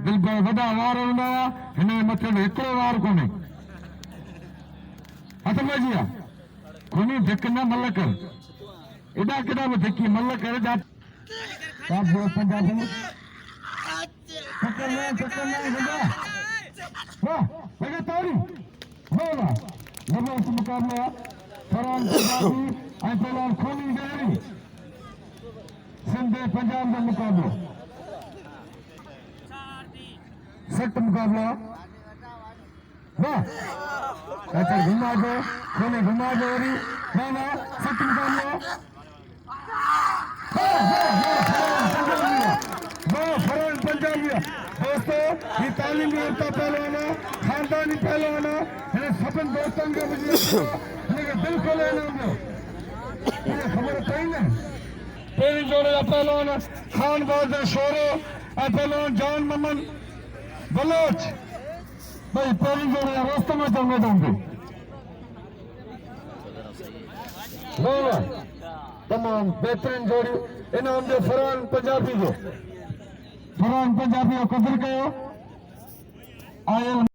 बिल्कुलु वॾा वार हूंदा हुआ, हिन जे मथे में हिकिड़ो वार कोन्हे। हथ में जी कोन्हे धिक न मल कर, एॾा केॾा बि धिकी मल कर पंजाबी मुकाबला फरहान पंजाबी ऐं फिलहाल खूनी गहरी सिंध पंजाब का मुकाबलो सख्त मुकाबला वाह अच्छा घुमा दो खूनी घुमा दो ना ना सख्त मुकाबला फरहान पंजाबी दोस्तों ये तालीमी याफ्ता पहलवान खानदानी पहलवान है सभिनि दोस्तनि खे हिनखे दिलि खोले इनाम ॾियो ख़बर पई न। पहिरीं जोड़े जा पहलवान खान बहादुर शोरो ऐं पहलवान जान ममन बलोच भई पहिरीं जोड़े जा रोस्तम जो मैदान ते तमामु बहितरीन जोड़ियूं इनाम जो फरहान पंजाबी जो क़दुरु कयो आयल